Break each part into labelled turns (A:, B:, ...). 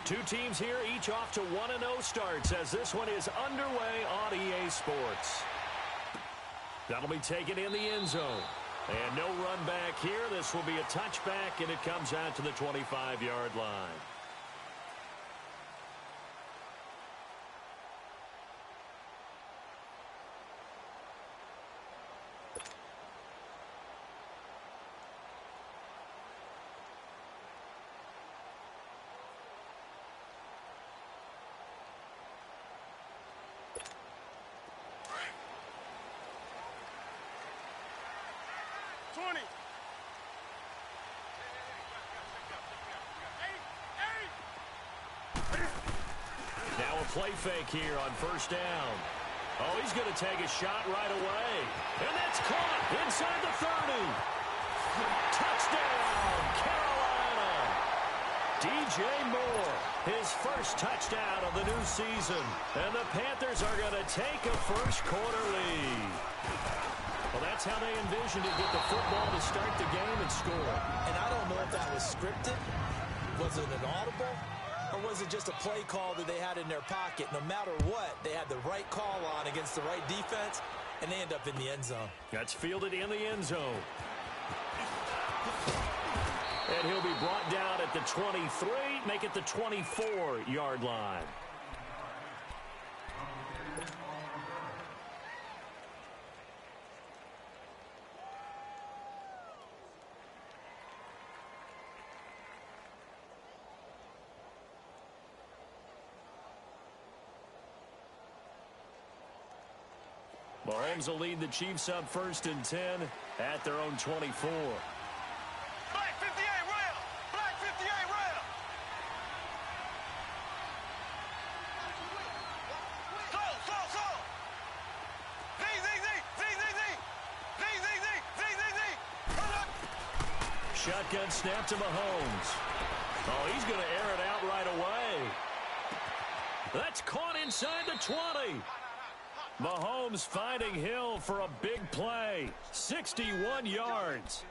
A: Two teams here, each off to 1-0 starts as this one is underway on EA Sports. That'll be taken in the end zone. And no run back here. This will be a touchback, and it comes out to the 25-yard line.
B: Now a play fake here on first down. Oh, he's going to take a shot right away. And that's caught inside the 30. Touchdown, Carolina. DJ Moore, his first touchdown of the new season. And the Panthers are going to take a first-quarter lead. Well, that's how they envisioned it, get the football to start the game and score.
C: And I don't know if that was scripted. Was it an audible? Or was it just a play call that they had in their pocket? No matter what, they had the right call on against the right defense, and they end up in the end zone.
B: That's fielded in the end zone. And he'll be brought down at the 23, make it the 24-yard line. Mahomes will lead the Chiefs up 1st and 10 at their own 24.
D: Black 58 rail! Black 58 rail! Slow! Z!
B: Shotgun snap to Mahomes. Oh, he's going to air it out right away. That's caught inside the 20. Mahomes finding Hill for a big play. 61 yards.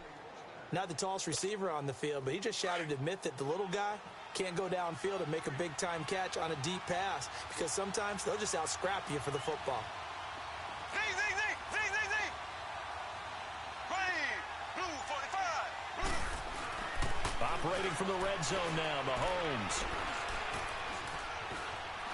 C: Not the tallest receiver on the field, but he just shouted to admit that the little guy can't go downfield and make a big-time catch on a deep pass because sometimes they'll just out-scrap you for the football.
D: Z! Green! Blue 45!
B: Operating from the red zone now, Mahomes.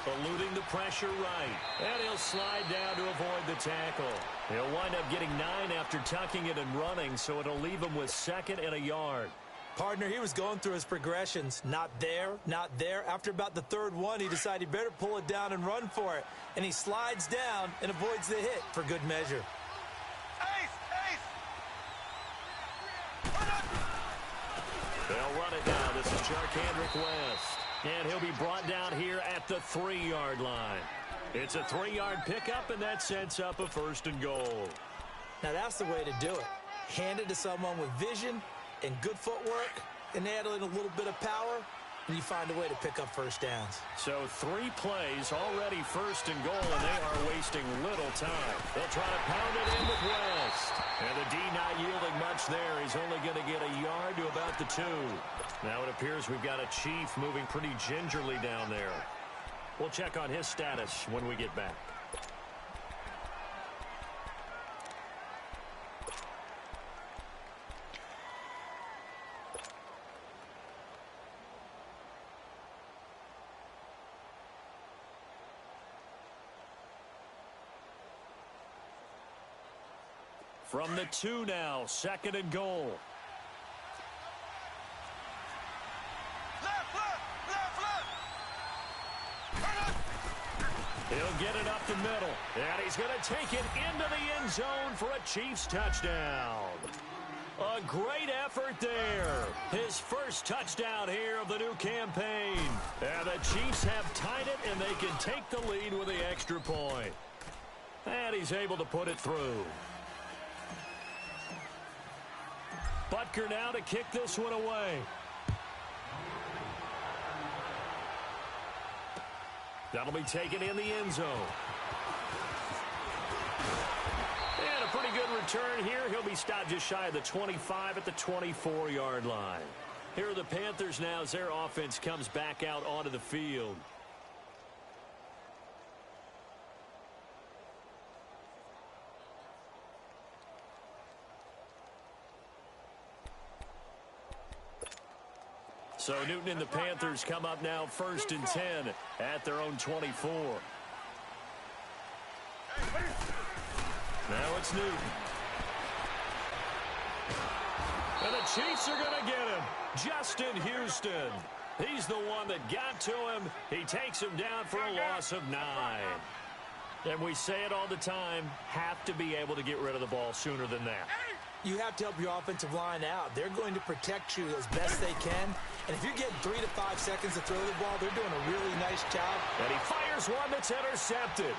B: Eluding the pressure right. And he'll slide down to avoid the tackle. He'll wind up getting 9 after tucking it and running, so it'll leave him with 2nd and a yard.
C: Partner, he was going through his progressions. Not there, not there. After about the 3rd one, he decided he better pull it down and run for it. And he slides down and avoids the hit for good measure.
D: Ace!
B: They'll run it now. This is Charkandrick West. And he'll be brought down here at the 3-yard line. It's a 3-yard pickup, and that sets up a 1st and goal.
C: Now that's the way to do it. Hand it to someone with vision and good footwork, and add in a little bit of power, and you find a way to pick up first downs.
B: So 3 plays, already 1st and goal, and they are wasting little time. They'll try to pound it in with West. And the D not yielding much there. He's only going to get a yard to about the 2. Now it appears we've got a Chief moving pretty gingerly down there. We'll check on his status when we get back. From the 2 now, 2nd and goal. He'll get it up the middle, and he's going to take it into the end zone for a Chiefs touchdown. A great effort there. His first touchdown here of the new campaign. And the Chiefs have tied it, and they can take the lead with the extra point. And he's able to put it through. Butker now to kick this one away. That'll be taken in the end zone. And a pretty good return here. He'll be stopped just shy of the 25 at the 24-yard line.
A: Here are the Panthers now as their offense comes back out onto the field. So Newton and the Panthers come up now 1st and 10 at their own 24. Now it's Newton. And the Chiefs are going to get him. Justin Houston. He's the one that got to him. He takes him down for a loss of 9. And we say it all the time, have to be able to get rid of the ball sooner than that.
C: You have to help your offensive line out. They're going to protect you as best they can. And if you get 3 to 5 seconds to throw the ball, they're doing a really nice job.
A: And he fires one that's intercepted.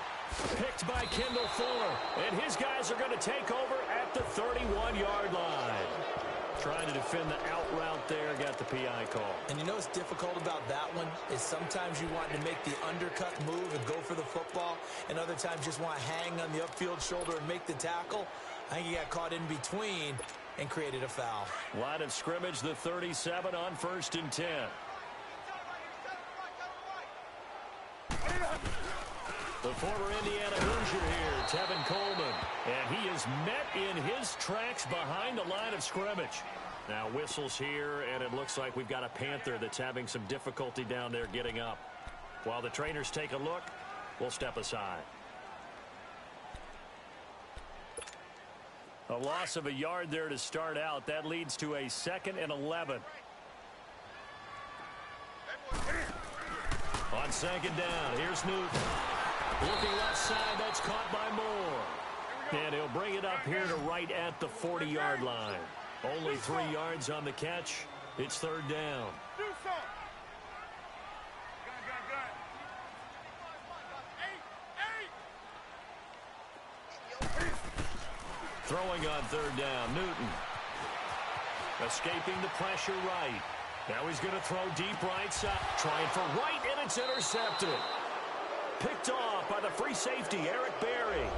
A: Picked by Kendall Fuller. And his guys are going to take over at the 31-yard line. Trying to defend the out route there, got the PI call.
C: And you know what's difficult about that one is sometimes you want to make the undercut move and go for the football, and other times just want to hang on the upfield shoulder and make the tackle. I think he got caught in between and created a foul.
A: Line of scrimmage, the 37 on 1st and 10. The former Indiana Hoosier here, Tevin Coleman. And he is met in his tracks behind the line of scrimmage. Now whistles here, and it looks like we've got a Panther that's having some difficulty down there getting up. While the trainers take a look, we'll step aside. A loss of a yard there to start out. That leads to a 2nd and 11. On 2nd down, here's Newton. Looking left side, that's caught by Moore. And he'll bring it up here to right at the 40-yard line. Only 3 yards on the catch. It's 3rd down. Throwing on 3rd down, Newton. Escaping the pressure right. Now he's going to throw deep right side. Trying for right, and it's intercepted. Picked off by the free safety, Eric Berry.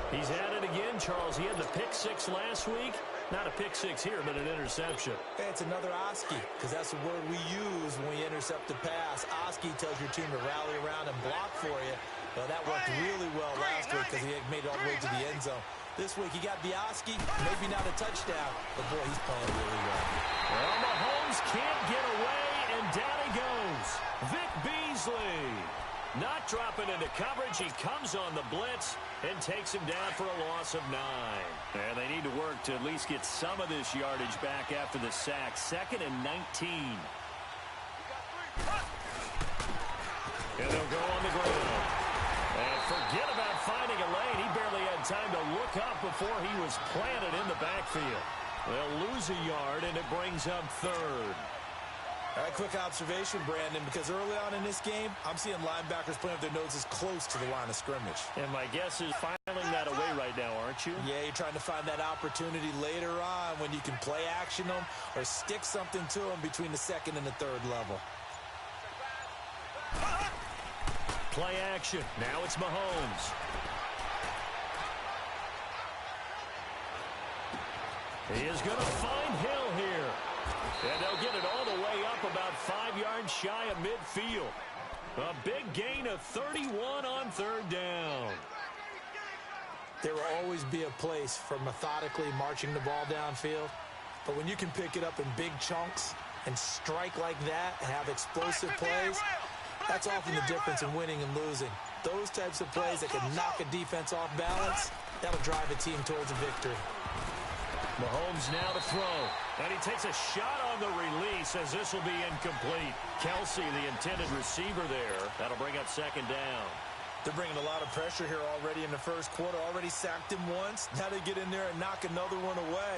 A: He's at it again, Charles. He had the pick 6 last week. Not a pick 6 here, but an interception.
C: Hey, it's another Oski, because that's the word we use when we intercept the pass. Oski tells your team to rally around and block for you. Well, that worked really well last week because he made it all the way to the end zone. This week, he got Oski, maybe not a touchdown, but boy, he's playing really well.
A: Well, Mahomes can't get away, and down he goes. Vic Beasley. Not dropping into coverage. He comes on the blitz and takes him down for a loss of 9. And they need to work to at least get some of this yardage back after the sack. 2nd and 19. And they'll go on the ground. And forget about finding a lane. He barely had time to look up before he was planted in the backfield. They'll lose a yard, and it brings up 3rd.
C: All right, quick observation, Brandon, because early on in this game, I'm seeing linebackers playing with their noses close to the line of scrimmage.
A: And my guess is filing that away right now, aren't you?
C: Yeah, you're trying to find that opportunity later on when you can play action them or stick something to them between the 2nd and the 3rd level.
A: Play action. Now it's Mahomes. He is going to find Hill here. And they'll get it all the way up about 5 yards shy of midfield. A big gain of 31 on 3rd down.
C: There will always be a place for methodically marching the ball downfield. But when you can pick it up in big chunks and strike like that and have explosive plays, that's often the difference in winning and losing. Those types of plays that can knock a defense off balance, that'll drive a team towards a victory.
A: Mahomes now to throw. And he takes a shot on the release as this will be incomplete. Kelsey, the intended receiver there. That'll bring up 2nd down.
C: They're bringing a lot of pressure here already in the first quarter. Already sacked him once. Now they get in there and knock another one away.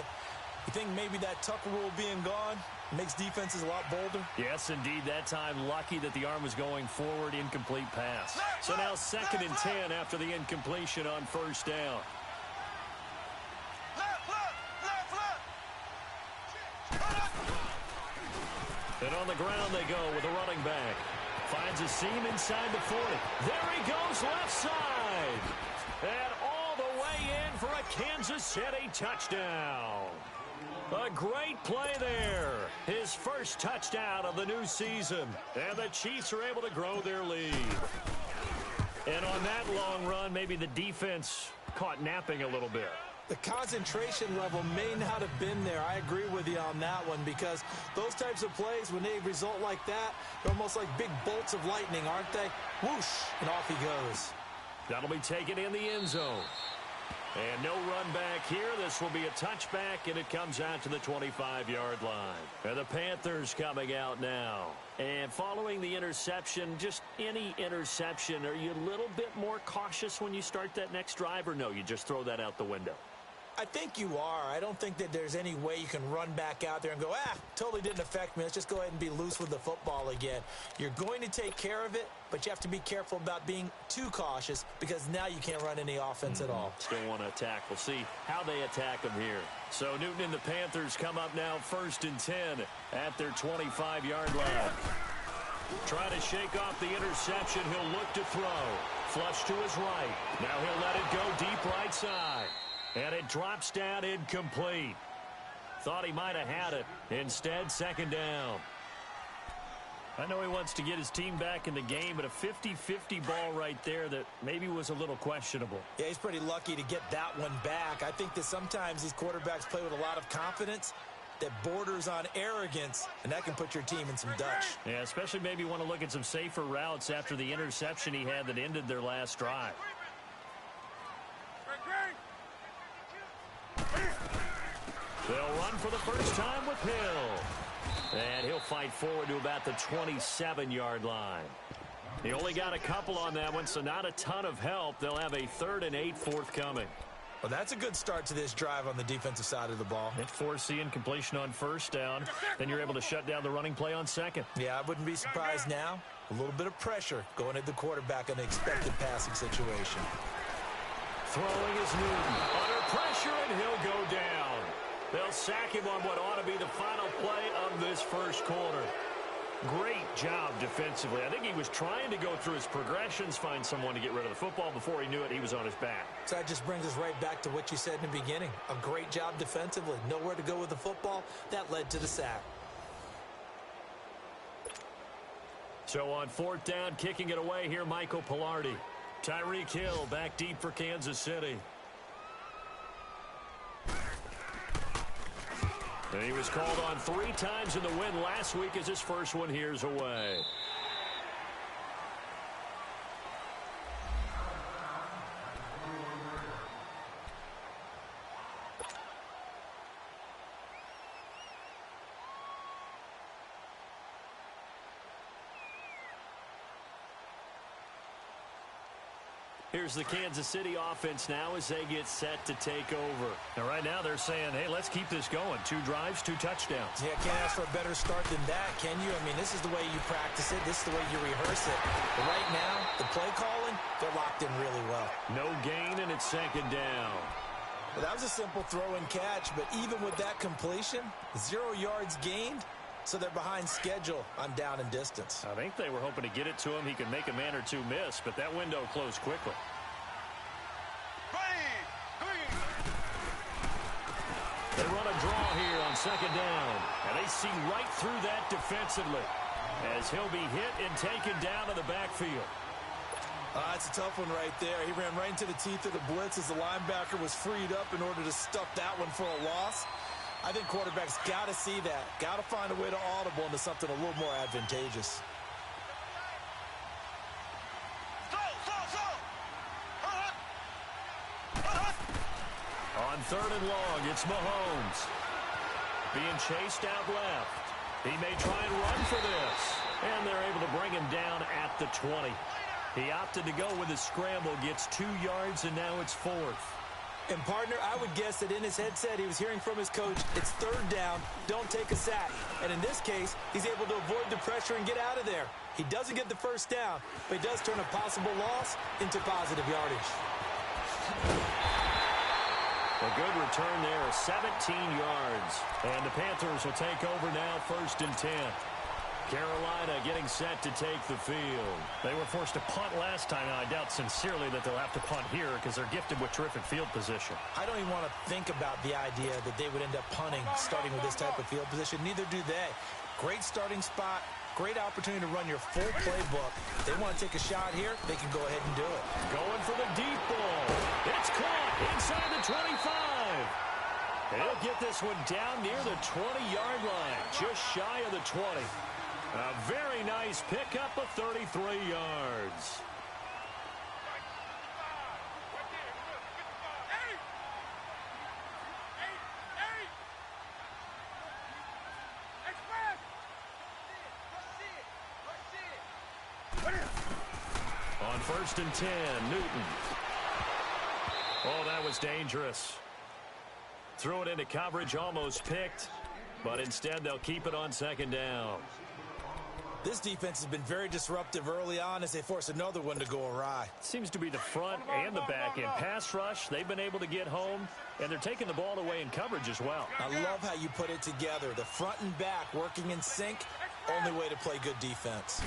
C: You think maybe that Tucker rule being gone makes defenses a lot bolder?
A: Yes, indeed. That time, lucky that the arm was going forward. Incomplete pass. So now 2nd and 10 after the incompletion on 1st down. And on the ground they go with a running back. Finds a seam inside the 40. There he goes left side. And all the way in for a Kansas City touchdown. A great play there. His first touchdown of the new season. And the Chiefs are able to grow their lead. And on that long run, maybe the defense caught napping a little bit.
C: The concentration level may not have been there. I agree with you on that one, because those types of plays, when they result like that, they're almost like big bolts of lightning, aren't they? Whoosh, and off he goes.
A: That'll be taken in the end zone. And no run back here. This will be a touchback, and it comes out to the 25-yard line. And the Panthers coming out now. And following the interception, just any interception, are you a little bit more cautious when you start that next drive, or no, you just throw that out the window?
C: I think you are. I don't think that there's any way you can run back out there and go, totally didn't affect me. Let's just go ahead and be loose with the football again. You're going to take care of it, but you have to be careful about being too cautious, because now you can't run any offense at all.
A: Still want to attack. We'll see how they attack them here. So Newton and the Panthers come up now 1st and 10 at their 25-yard line. Try to shake off the interception. He'll look to throw. Flush to his right. Now he'll let it go deep right side. And it drops down incomplete. Thought he might have had it. Instead, 2nd down. I know he wants to get his team back in the game, but a 50-50 ball right there that maybe was a little questionable.
C: Yeah, he's pretty lucky to get that one back. I think that sometimes these quarterbacks play with a lot of confidence that borders on arrogance, and that can put your team in some Dutch.
A: Yeah, especially maybe want to look at some safer routes after the interception he had that ended their last drive. They'll run for the first time with Hill. And he'll fight forward to about the 27-yard line. He only got a couple on that one, so not a ton of help. They'll have a 3rd and 8 forthcoming.
C: Well, that's a good start to this drive on the defensive side of the ball.
A: At foreseeing completion on 1st down. Then you're able to shut down the running play on 2nd.
C: Yeah, I wouldn't be surprised now. A little bit of pressure going at the quarterback in an expected passing situation.
A: Throwing is Newton. Under pressure, and he'll go down. They'll sack him on what ought to be the final play of this first quarter. Great job defensively. I think he was trying to go through his progressions, find someone to get rid of the football. Before he knew it, he was on his back.
C: So that just brings us right back to what you said in the beginning. A great job defensively. Nowhere to go with the football. That led to the sack.
A: So on 4th down, kicking it away here, Michael Palardy. Tyreek Hill back deep for Kansas City. And he was called on 3 times in the win last week as his first one here's away. Here's the Kansas City offense now as they get set to take over. Now, right now, they're saying, hey, let's keep this going. 2 drives, 2 touchdowns.
C: Yeah, can't ask for a better start than that, can you? I mean, this is the way you practice it. This is the way you rehearse it. But right now, the play calling, they're locked in really well.
A: No gain, and it's 2nd down.
C: Well, that was a simple throw and catch, but even with that completion, 0 yards gained, so they're behind schedule on down and distance.
A: I think they were hoping to get it to him. He could make a man or 2 miss, but that window closed quickly. They run a draw here on 2nd down, and they see right through that defensively as he'll be hit and taken down to the backfield.
C: That's a tough one right there. He ran right into the teeth of the blitz as the linebacker was freed up in order to stuff that one for a loss. I think quarterbacks got to see that. Got to find a way to audible into something a little more advantageous.
A: On 3rd and long, it's Mahomes. Being chased out left. He may try and run for this. And they're able to bring him down at the 20. He opted to go with his scramble, gets 2 yards, and now it's 4th.
C: And, partner, I would guess that in his headset he was hearing from his coach, it's 3rd down, don't take a sack. And in this case, he's able to avoid the pressure and get out of there. He doesn't get the 1st down, but he does turn a possible loss into positive yardage.
A: A good return there of 17 yards. And the Panthers will take over now 1st and 10. Carolina getting set to take the field.
B: They were forced to punt last time, and I doubt sincerely that they'll have to punt here because they're gifted with terrific field position.
C: I don't even want to think about the idea that they would end up punting starting with this type of field position. Neither do they. Great starting spot, great opportunity to run your full playbook. They want to take a shot here, they can go ahead and do it.
A: Going for the deep ball. It's caught inside the 25. He'll get this one down near the 20-yard line, just shy of the 20. A very nice pickup of 33 yards. On 1st and 10, Newton. Oh, that was dangerous. Threw it into coverage, almost picked, but instead they'll keep it on 2nd down.
C: This defense has been very disruptive early on as they force another one to go awry.
B: Seems to be the front and the back end. Pass rush, they've been able to get home, and they're taking the ball away in coverage as well.
C: I love how you put it together. The front and back working in sync, only way to play good defense.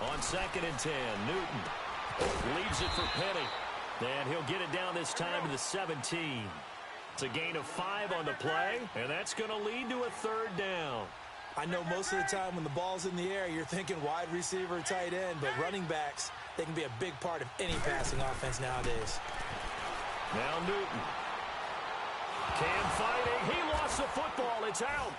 A: On 2nd and 10, Newton leaves it for Penny, and he'll get it down this time to the 17. It's a gain of 5 on the play, and that's going to lead to a 3rd down.
C: I know most of the time when the ball's in the air, you're thinking wide receiver, tight end, but running backs, they can be a big part of any passing offense nowadays.
A: Now Newton. Cam fighting. He lost the football. It's out.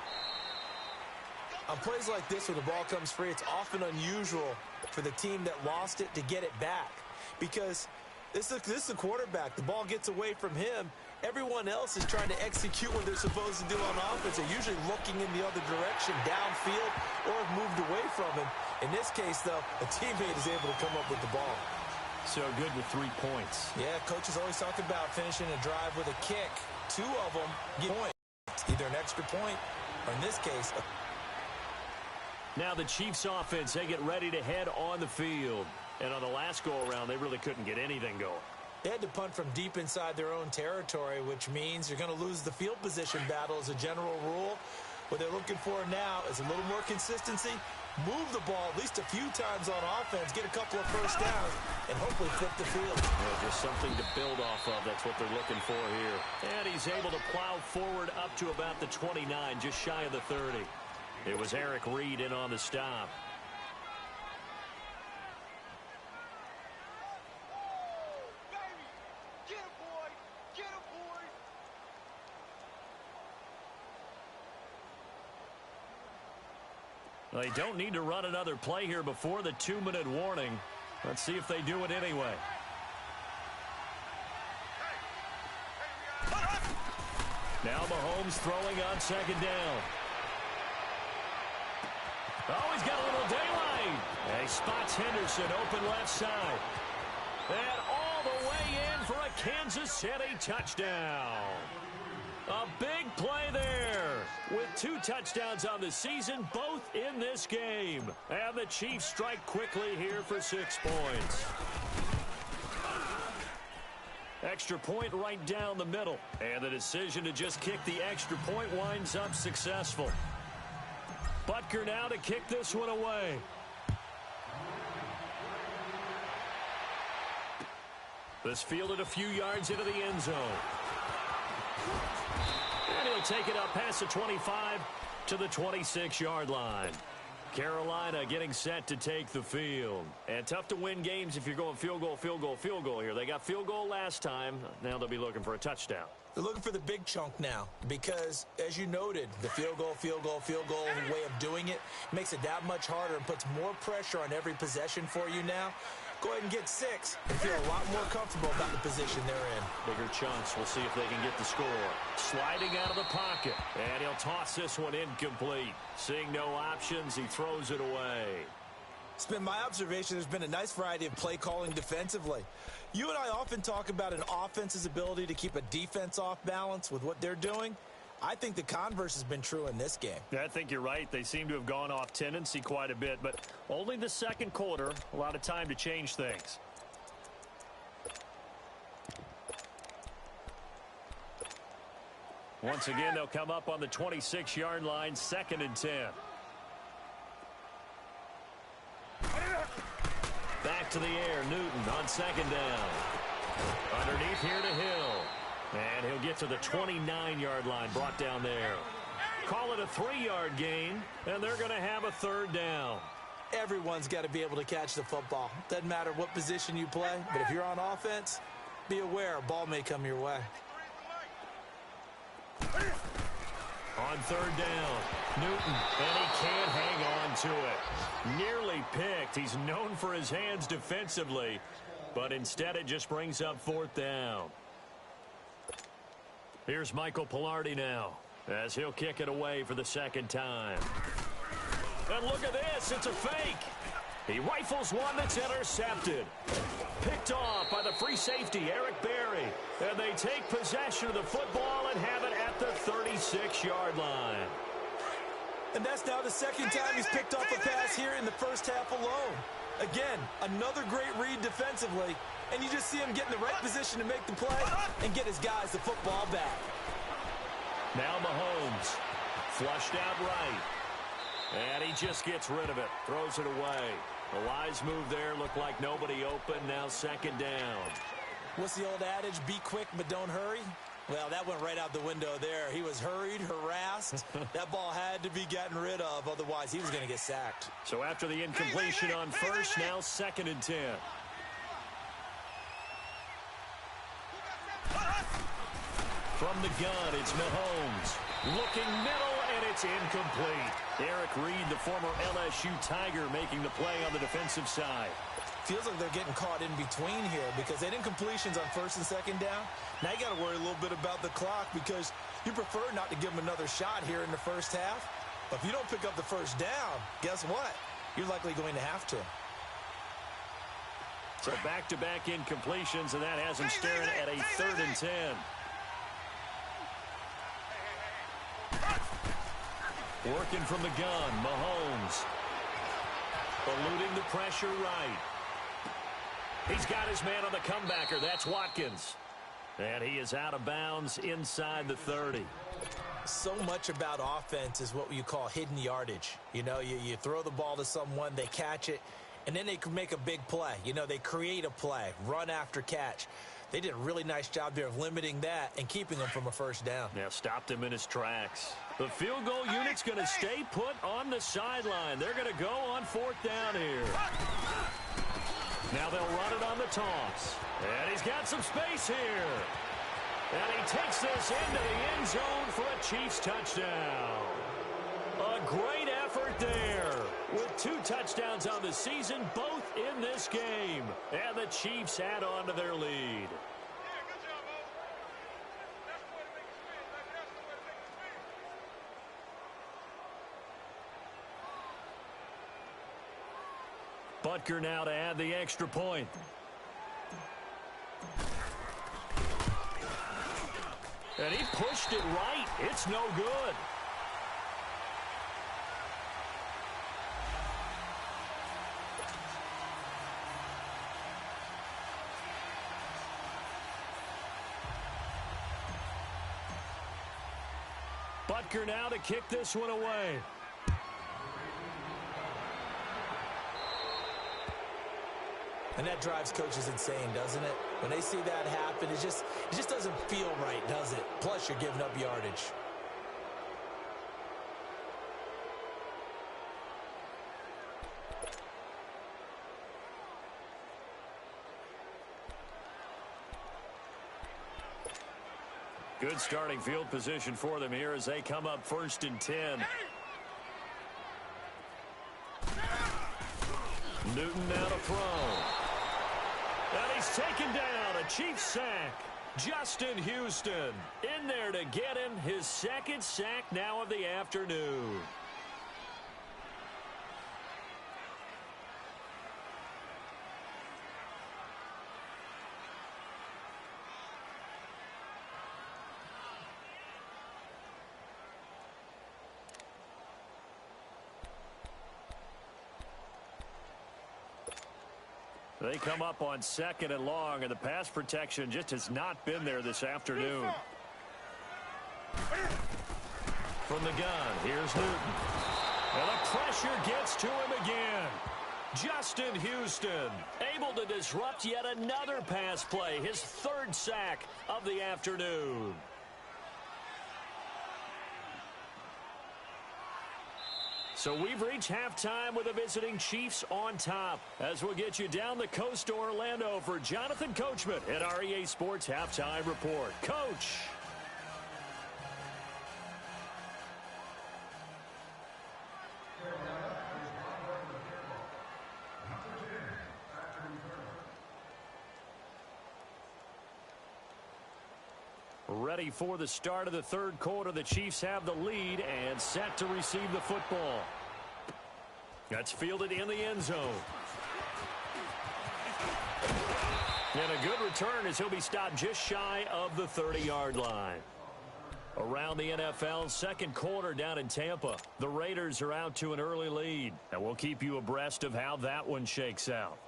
C: On plays like this where the ball comes free, it's often unusual for the team that lost it to get it back because this is the quarterback. The ball gets away from him. Everyone else is trying to execute what they're supposed to do on offense. They're usually looking in the other direction, downfield, or have moved away from him. In this case, though, a teammate is able to come up with the ball.
A: So good with 3 points.
C: Yeah, coaches always talk about finishing a drive with a kick. 2 of them get points, either an extra point or, in this case,
A: Now the Chiefs offense, they get ready to head on the field. And on the last go-around, they really couldn't get anything going.
C: They had to punt from deep inside their own territory, which means you're going to lose the field position battle as a general rule. What they're looking for now is a little more consistency, move the ball at least a few times on offense, get a couple of first downs, and hopefully flip the field.
A: Well, just something to build off of. That's what they're looking for here. And he's able to plow forward up to about the 29, just shy of the 30. It was Eric Reed in on the stop. They don't need to run another play here before the 2-minute warning. Let's see if they do it anyway. Now Mahomes throwing on 2nd down. Oh, he's got a little daylight. And he spots Henderson open left side. And all the way in for a Kansas City touchdown. A big play there with 2 touchdowns on the season, both in this game. And the Chiefs strike quickly here for 6 points. Extra point right down the middle. And the decision to just kick the extra point winds up successful. Butker now to kick this one away. This fielded a few yards into the end zone. And he'll take it up past the 25 to the 26-yard line. Carolina getting set to take the field. And tough to win games if you're going field goal, field goal, field goal here. They got field goal last time. Now they'll be looking for a touchdown.
C: They're looking for the big chunk now because, as you noted, the field goal way of doing it makes it that much harder and puts more pressure on every possession for you now. Go ahead and get 6 and feel a lot more comfortable about the position they're in.
A: Bigger chunks. We'll see if they can get the score. Sliding out of the pocket. And he'll toss this one incomplete. Seeing no options, he throws it away.
C: It's been my observation there's been a nice variety of play calling defensively. You and I often talk about an offense's ability to keep a defense off balance with what they're doing. I think the converse has been true in this game.
B: Yeah, I think you're right. They seem to have gone off tendency quite a bit, but only the second quarter, a lot of time to change things. Once again, they'll come up on the 26-yard line, 2nd and 10.
A: to the air. Newton on second down. Underneath here to Hill. And he'll get to the 29-yard line, brought down there. Call it a 3-yard gain, and they're going to have a third down.
C: Everyone's got to be able to catch the football. Doesn't matter what position you play, but if you're on offense, be aware a ball may come your way.
A: On third down, Newton, and he can't hang on to it. Nearly picked. He's known for his hands defensively, but instead it just brings up fourth down. Here's Michael Palardy now, as he'll kick it away for the second time. And look at this, it's a fake. He rifles one that's intercepted. Picked off by the free safety, Eric Berry. And they take possession of the football and have it at the 36-yard line.
C: And that's now the second time he's picked off a pass here in the first half alone. Again, another great read defensively, and you just see him get in the right position to make the play and get his guys the football back.
A: Now Mahomes, flushed out right. And he just gets rid of it, throws it away. A wise move there, looked like nobody open, now second down.
C: What's the old adage, be quick but don't hurry? Well, that went right out the window there. He was hurried, harassed. That ball had to be gotten rid of, otherwise he was going to get sacked.
A: So after the incompletion on first, now second and 10. From the gun, it's Mahomes. Looking middle, and it's incomplete. Eric Reed, the former LSU Tiger, making the play on the defensive side.
C: Feels like they're getting caught in between here because they didn't incompletions on first and second down. Now you got to worry a little bit about the clock because you prefer not to give them another shot here in the first half. But if you don't pick up the first down, guess what? You're likely going to have to.
A: So back-to-back incompletions, and that has him staring at a third and 10. Working from the gun, Mahomes. Eluding the pressure right. He's got his man on the comebacker. That's Watkins. And he is out of bounds inside the 30.
C: So much about offense is what you call hidden yardage. You know, you throw the ball to someone, they catch it, and then they can make a big play. You know, they create a play, run after catch. They did a really nice job there of limiting that and keeping him from a first down.
A: Now stopped him in his tracks. The field goal unit's going to stay put on the sideline. They're going to go on fourth down here. Now they'll run it on the toss. And he's got some space here. And he takes this into the end zone for a Chiefs touchdown. A great effort there. With 2 touchdowns on the season, both in this game. And the Chiefs add on to their lead. Butker now to add the extra point. And he pushed it right. It's no good. Butker now to kick this one away.
C: And that drives coaches insane, doesn't it? When they see that happen, it just doesn't feel right, does it? Plus, you're giving up yardage.
A: Good starting field position for them here as they come up first and 10. Newton now to throw. And he's taken down, a Chiefs sack. Justin Houston in there to get him his second sack now of the afternoon. They come up on second and long, and the pass protection just has not been there this afternoon. From the gun, here's Newton. And the pressure gets to him again. Justin Houston, able to disrupt yet another pass play, his third sack of the afternoon. So we've reached halftime with the visiting Chiefs on top. As we'll get you down the coast to Orlando for Jonathan Coachman at our EA Sports Halftime Report. Coach. Ready for the start of the third quarter. The Chiefs have the lead and set to receive the football. That's fielded in the end zone. And a good return as he'll be stopped just shy of the 30-yard line. Around the NFL, second quarter down in Tampa. The Raiders are out to an early lead. And we'll keep you abreast of how that one shakes out.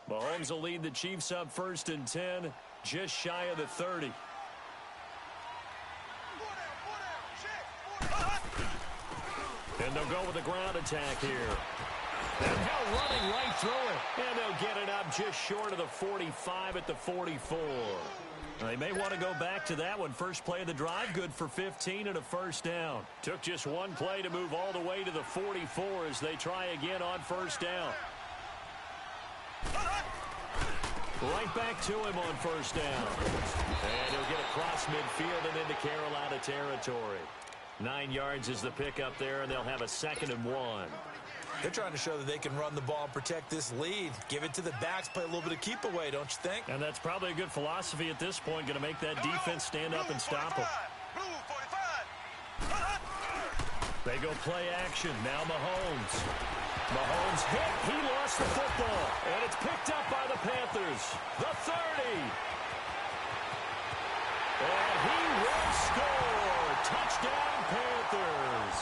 A: Mahomes will lead the Chiefs up 1st and 10, just shy of the 30. And they'll go with a ground attack here. And now running right through it. And they'll get it up just short of the 45 at the 44. They may want to go back to that one. First play of the drive, good for 15 and a first down. Took just one play to move all the way to the 44 as they try again on first down. Right back to him on first down. And he'll get across midfield and into Carolina territory. 9 yards is the pickup there, and they'll have a 2nd and 1.
C: They're trying to show that they can run the ball and protect this lead. Give it to the backs, play a little bit of keep away, don't you think?
A: And that's probably a good philosophy at this point, going to make that defense stand up and stop them. They go play action. Now Mahomes. Mahomes hit. He lost the football. And it's picked up by the Panthers. The 30. And he will score. Touchdown, Panthers.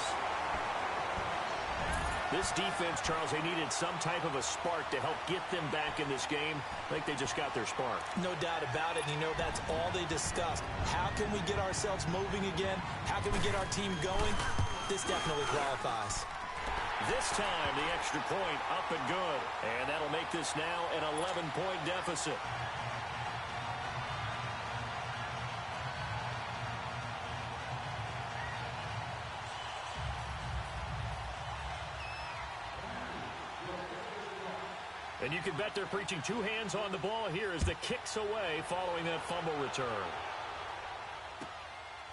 A: This defense, Charles, they needed some type of a spark to help get them back in this game. I think they just got their spark.
C: No doubt about it. You know, that's all they discussed. How can we get ourselves moving again? How can we get our team going? This definitely qualifies.
A: This time, the extra point up and good. And that'll make this now an 11-point deficit. And you can bet they're preaching two hands on the ball here as the kick's away following that fumble return.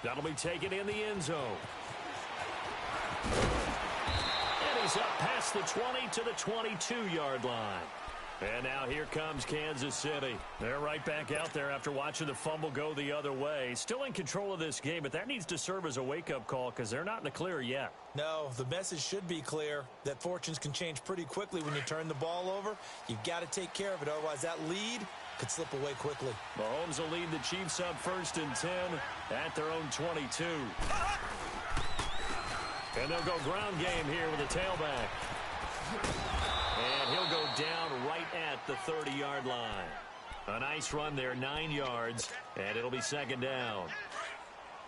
A: That'll be taken in the end zone. And he's up past the 20 to the 22-yard line. And now here comes Kansas City. They're right back out there after watching the fumble go the other way. Still in control of this game, but that needs to serve as a wake-up call because they're not in the clear yet.
C: No, the message should be clear that fortunes can change pretty quickly when you turn the ball over. You've got to take care of it, otherwise that lead could slip away quickly.
A: Mahomes will lead the Chiefs up 1st and 10 at their own 22. And they'll go ground game here with a tailback. And he'll go down right at the 30-yard line. A nice run there, 9 yards, and it'll be second down.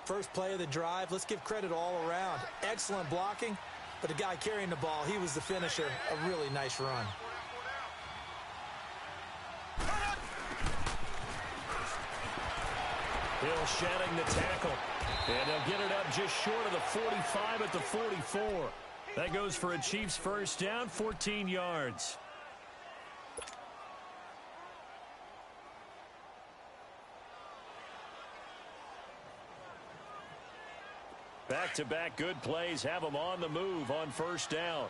C: First play of the drive, let's give credit all around. Excellent blocking, but the guy carrying the ball, he was the finisher. A really nice run.
A: Hill shedding the tackle. And they'll get it up just short of the 45 at the 44. That goes for a Chiefs first down, 14 yards. Back-to-back good plays have them on the move on first down.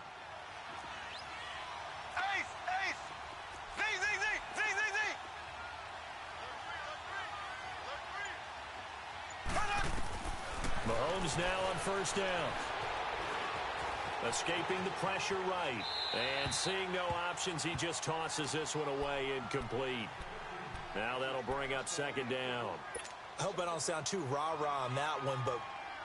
A: Mahomes now on first down. Escaping the pressure right. And seeing no options, he just tosses this one away incomplete. Now that'll bring up second down.
C: I hope I don't sound too rah-rah on that one, but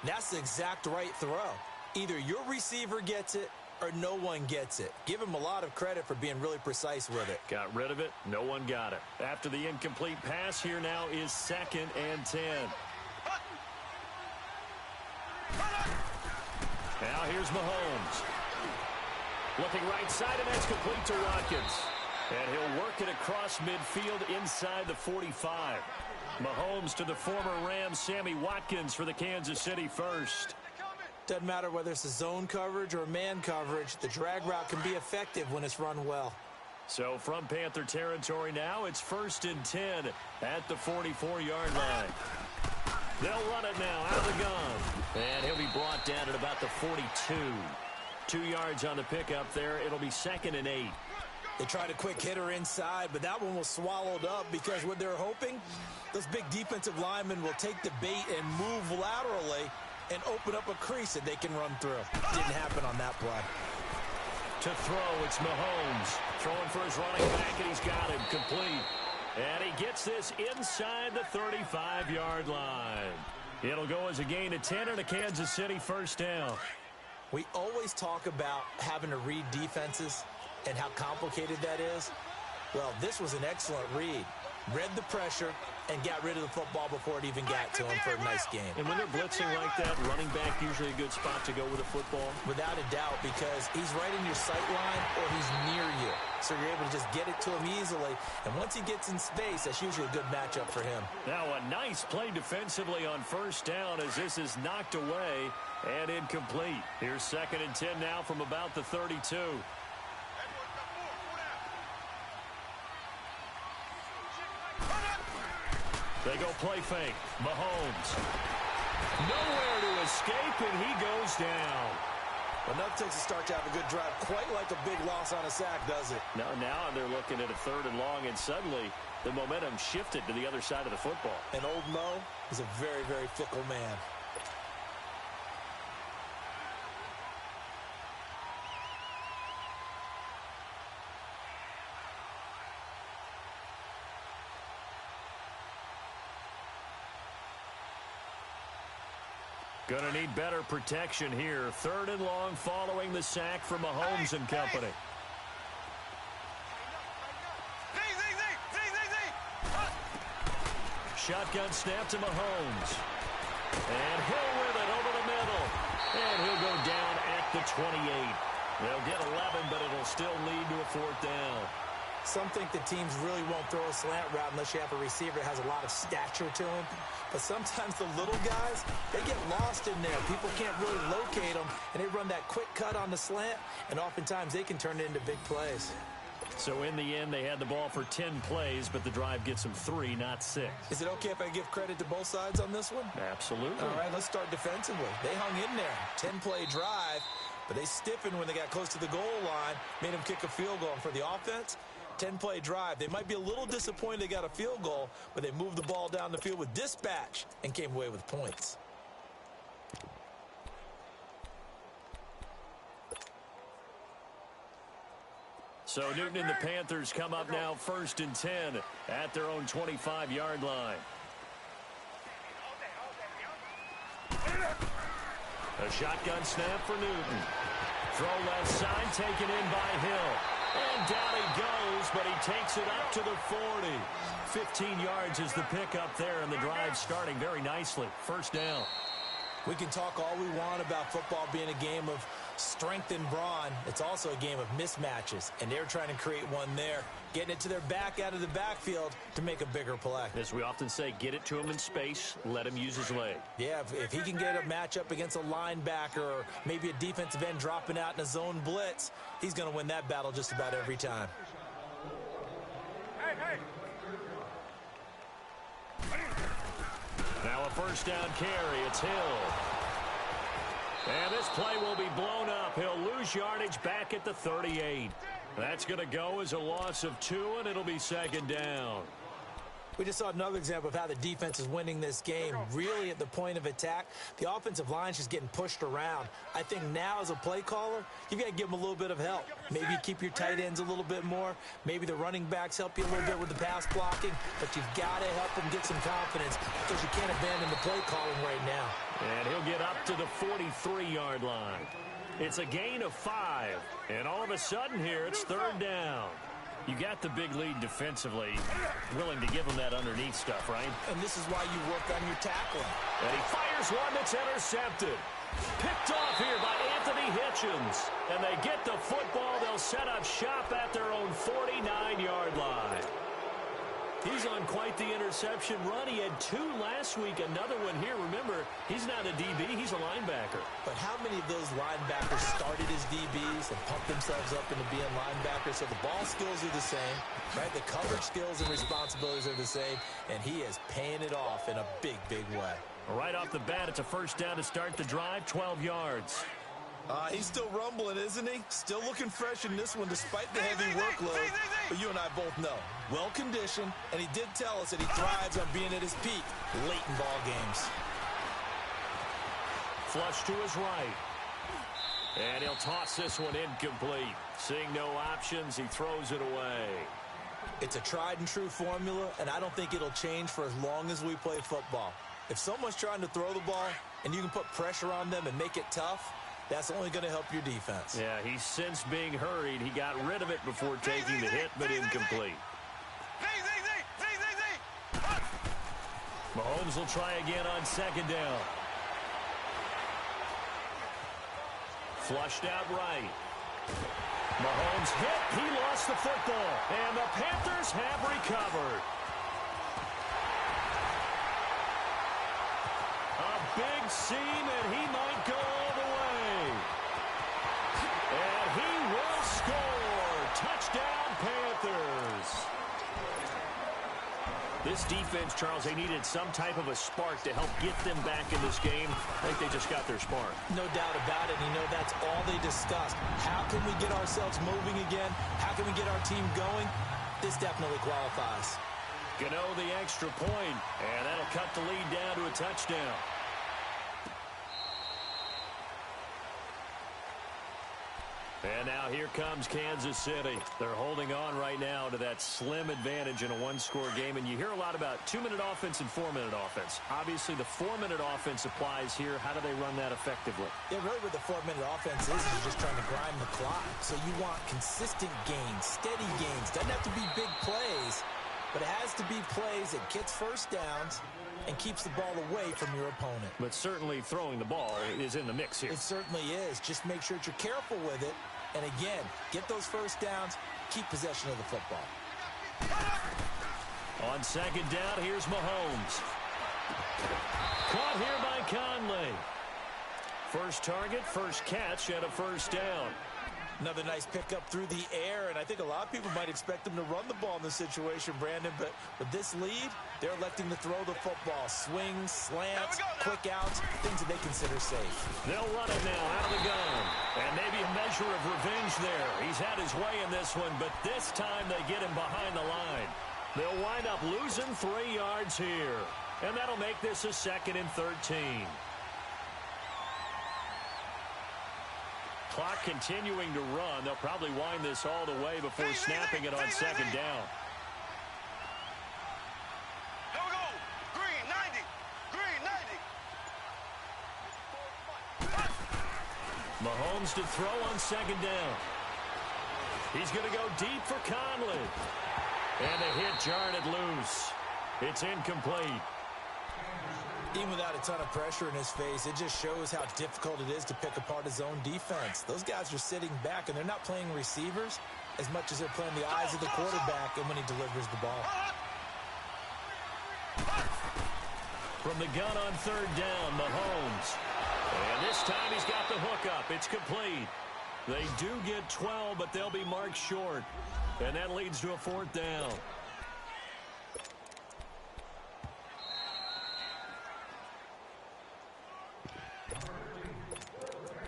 C: that's the exact right throw. Either your receiver gets it or no one gets it. Give him a lot of credit for being really precise with it.
A: Got rid of it. No one got it. After the incomplete pass, here now is 2nd and 10. Now here's Mahomes. Looking right side, and that's complete to Watkins. And he'll work it across midfield inside the 45. Mahomes to the former Rams, Sammy Watkins for the Kansas City first.
C: Doesn't matter whether it's a zone coverage or man coverage, the drag route can be effective when it's run well.
A: So from Panther territory now, it's 1st and 10 at the 44-yard line. They'll run it now out of the gun. And he'll be brought down at about the 42. 2 yards on the pickup there. It'll be 2nd and 8.
C: They tried a quick hitter inside, but that one was swallowed up because what they're hoping, those big defensive linemen will take the bait and move laterally and open up a crease that they can run through. Didn't happen on that play.
A: To throw, it's Mahomes. Throwing for his running back, and he's got him complete. And he gets this inside the 35-yard line. It'll go as a gain of 10 and a Kansas City first down.
C: We always talk about having to read defenses and how complicated that is. Well, this was an excellent read. Read the pressure and got rid of the football before it even got to him for a nice game.
A: And when they're blitzing like that, running back usually a good spot to go with a football?
C: Without a doubt, because he's right in your sight line or he's near you. So you're able to just get it to him easily. And once he gets in space, that's usually a good matchup for him.
A: Now a nice play defensively on first down as this is knocked away and incomplete. Here's 2nd and 10 now from about the 32. They go play fake. Mahomes. Nowhere to escape, and he goes down.
C: Enough takes a start to have a good drive. Quite like a big loss on a sack, does it?
A: Now they're looking at a 3rd and long, and suddenly the momentum shifted to the other side of the football.
C: And old Mo is a very, very fickle man.
A: Going to need better protection here. 3rd and long following the sack from Mahomes and company. Shotgun snap to Mahomes. And Hill with it over the middle. And he'll go down at the 28. They'll get 11, but it'll still lead to a 4th down.
C: Some think the teams really won't throw a slant route unless you have a receiver that has a lot of stature to him. But sometimes the little guys, they get lost in there. People can't really locate them, and they run that quick cut on the slant, and oftentimes they can turn it into big plays.
A: So in the end, they had the ball for 10 plays, but the drive gets them 3, not 6.
C: Is it okay if I give credit to both sides on this one?
A: Absolutely.
C: All right, let's start defensively. They hung in there. 10-play drive, but they stiffened when they got close to the goal line, made them kick a field goal. And for the offense, 10-play drive. They might be a little disappointed they got a field goal, but they moved the ball down the field with dispatch and came away with points.
A: So Newton and the Panthers come up now 1st and 10 at their own 25-yard line. A shotgun snap for Newton. Throw left side, taken in by Hill. And down he goes, but he takes it up to the 40. 15 yards is the pickup there, and the drive starting very nicely. 1st down.
C: We can talk all we want about football being a game of strength and brawn. It's also a game of mismatches, and they're trying to create one there, getting it to their back out of the backfield to make a bigger play.
A: As we often say, get it to him in space, let him use his leg.
C: Yeah, if he can get a matchup against a linebacker or maybe a defensive end dropping out in a zone blitz, he's going to win that battle just about every time.
A: Now a 1st down carry. It's Hill. And this play will be blown up. He'll lose yardage back at the 38. That's going to go as a loss of 2, and it'll be 2nd down.
C: We just saw another example of how the defense is winning this game. Really at the point of attack, the offensive line's just getting pushed around. I think now as a play caller, you got to give them a little bit of help. Maybe you keep your tight ends a little bit more. Maybe the running backs help you a little bit with the pass blocking. But you've got to help them get some confidence because you can't abandon the play calling right now.
A: And he'll get up to the 43-yard line. It's a gain of 5. And all of a sudden here, it's 3rd down. You got the big lead defensively, willing to give him that underneath stuff, right?
C: And this is why you work on your tackling.
A: And he fires one that's intercepted. Picked off here by Anthony Hitchens. And they get the football. They'll set up shop at their own 49-yard line. He's on quite the interception run. He had 2 last week, another one here. Remember, he's not a DB, he's a linebacker.
C: But how many of those linebackers started as DBs and pumped themselves up into being linebackers? So the ball skills are the same, right? The coverage skills and responsibilities are the same, and he is paying it off in a big, big way.
A: Right off the bat, it's a first down to start the drive, 12 yards.
C: He's still rumbling, isn't he? Still looking fresh in this one despite the heavy workload. But you and I both know, well-conditioned, and he did tell us that he thrives on being at his peak late in ball games.
A: Flush to his right. And he'll toss this one incomplete. Seeing no options, he throws it away.
C: It's a tried-and-true formula, and I don't think it'll change for as long as we play football. If someone's trying to throw the ball and you can put pressure on them and make it tough, that's only going to help your defense.
A: Yeah, he's since being hurried. He got rid of it before taking the hit, but incomplete. Mahomes will try again on second down. Flushed out right. Mahomes hit. He lost the football. And the Panthers have recovered. A big seam, and he might go all the way. And he will score. Touchdown, Panthers. This defense, Charles, they needed some type of a spark to help get them back in this game. I think they just got their spark.
C: No doubt about it. You know, that's all they discussed. How can we get ourselves moving again? How can we get our team going? This definitely qualifies.
A: Gano the extra point, and that'll cut the lead down to a touchdown. And now here comes Kansas City. They're holding on right now to that slim advantage in a one-score game. And you hear a lot about 2-minute offense and 4-minute offense. Obviously, the 4-minute offense applies here. How do they run that effectively?
C: Yeah, really what the 4-minute offense is you're just trying to grind the clock. So you want consistent gains, steady gains. Doesn't have to be big plays, but it has to be plays that gets first downs and keeps the ball away from your opponent.
A: But certainly throwing the ball is in the mix here.
C: It certainly is. Just make sure that you're careful with it. And again, get those first downs, keep possession of the football.
A: On second down, here's Mahomes. Caught here by Conley. First target, first catch, and a first down.
C: Another nice pickup through the air, and I think a lot of people might expect them to run the ball in this situation, Brandon, but with this lead, they're electing to throw the football. Swings, slants, quick outs, things that they consider safe.
A: They'll run it now out of the gun, and maybe a measure of revenge there. He's had his way in this one, but this time they get him behind the line. They'll wind up losing 3 yards here, and that'll make this a 2nd and 13. Clock continuing to run. They'll probably wind this all the way before snapping it on second down.
D: Here we go. Green 90. Green 90.
A: Mahomes to throw on second down. He's going to go deep for Conley. And the hit jarred it loose. It's incomplete.
C: Even without a ton of pressure in his face, it just shows how difficult it is to pick apart his own defense. Those guys are sitting back, and they're not playing receivers as much as they're playing the eyes of the quarterback and when he delivers the ball.
A: From the gun on third down, Mahomes. And this time he's got the hook up. It's complete. They do get 12, but they'll be marked short. And that leads to a 4th down.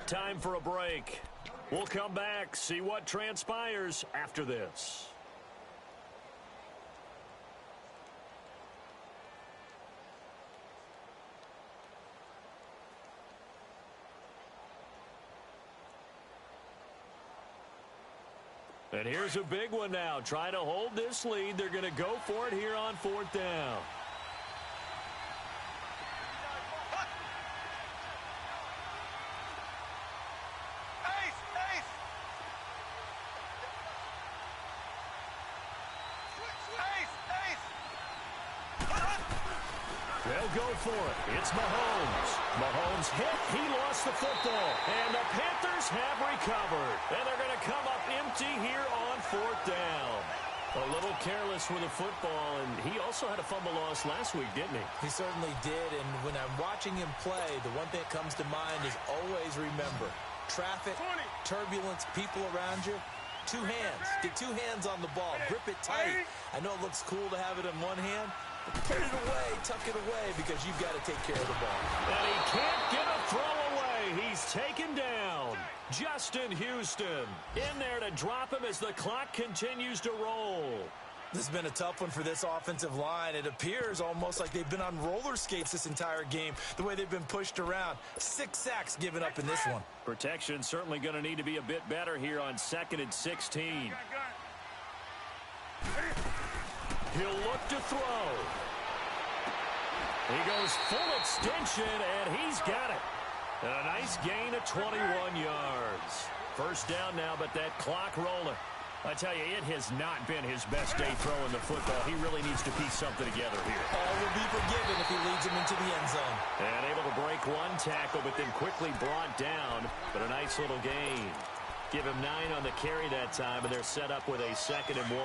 A: Time for a break. We'll come back, see what transpires after this. And here's a big one now. Trying to hold this lead. They're going to go for it here on 4th down. They'll go for it. It's Mahomes. Mahomes hit. He lost gets the football. And the Panthers have recovered. And they're going to come up empty here on 4th down. A little careless with the football, and he also had a fumble loss last week, didn't he?
C: He certainly did, and when I'm watching him play, the one thing that comes to mind is always remember, traffic, turbulence, people around you, 2 hands. Get 2 hands on the ball. Grip it tight. I know it looks cool to have it in one hand, but put it away, tuck it away, because you've got to take care of the ball.
A: And he can't get a throw away. He's taken down. Justin Houston in there to drop him as the clock continues to roll.
C: This has been a tough one for this offensive line. It appears almost like they've been on roller skates this entire game, the way they've been pushed around. 6 sacks given up in this one.
A: Protection certainly going to need to be a bit better here on 2nd and 16. He'll look to throw. He goes full extension, and he's got it. And a nice gain of 21 yards. First down now, but that clock rolling. I tell you, it has not been his best day throwing the football. He really needs to piece something together here.
C: All will be forgiven if he leads him into the end zone.
A: And able to break 1 tackle, but then quickly brought down. But a nice little gain. Give him 9 on the carry that time, and they're set up with a 2nd and 1.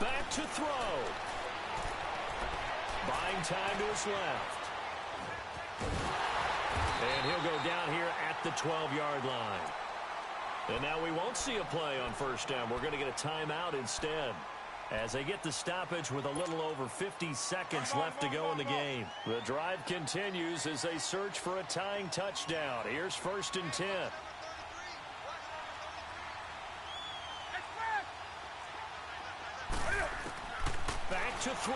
A: Back to throw. Buying time to his left. And he'll go down here at the 12-yard line. And now we won't see a play on first down. We're going to get a timeout instead, as they get the stoppage with a little over 50 seconds left to go in the game. The drive continues as they search for a tying touchdown. Here's 1st and 10. Back to throw.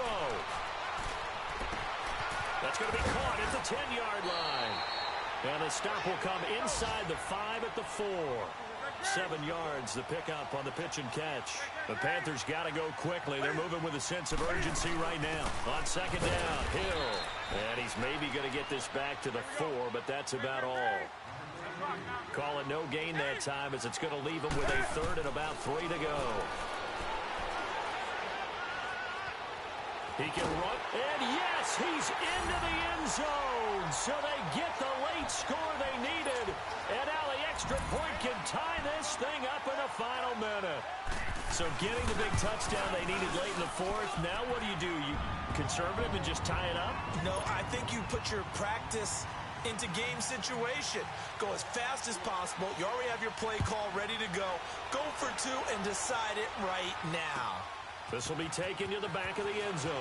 A: That's going to be caught at the 10-yard line. And the stop will come inside the 5 at the 4. 7 yards, the pickup on the pitch and catch. The Panthers got to go quickly. They're moving with a sense of urgency right now. On 2nd down, Hill. And he's maybe going to get this back to the 4, but that's about all. Call it no gain that time, as it's going to leave him with a 3rd and about 3 to go. He can run, and yes, he's into the end zone. So they get the late score they needed, and now the extra point can tie this thing up in the final minute. So getting the big touchdown they needed late in the 4th, now what do? You conservative and just tie it up?
C: No, I think you put your practice into game situation. Go as fast as possible. You already have your play call ready to go. Go for 2 and decide it right now.
A: This will be taken to the back of the end zone.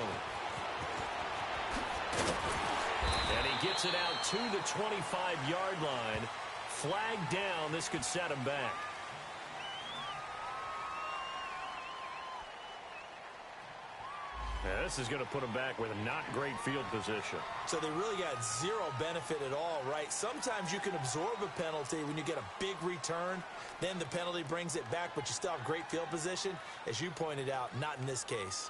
A: And he gets it out to the 25-yard line. Flag down. This could set him back. Yeah, this is going to put him back with a not great field position.
C: So they really got 0 benefit at all, right? Sometimes you can absorb a penalty when you get a big return. Then the penalty brings it back, but you still have great field position. As you pointed out, not in this case.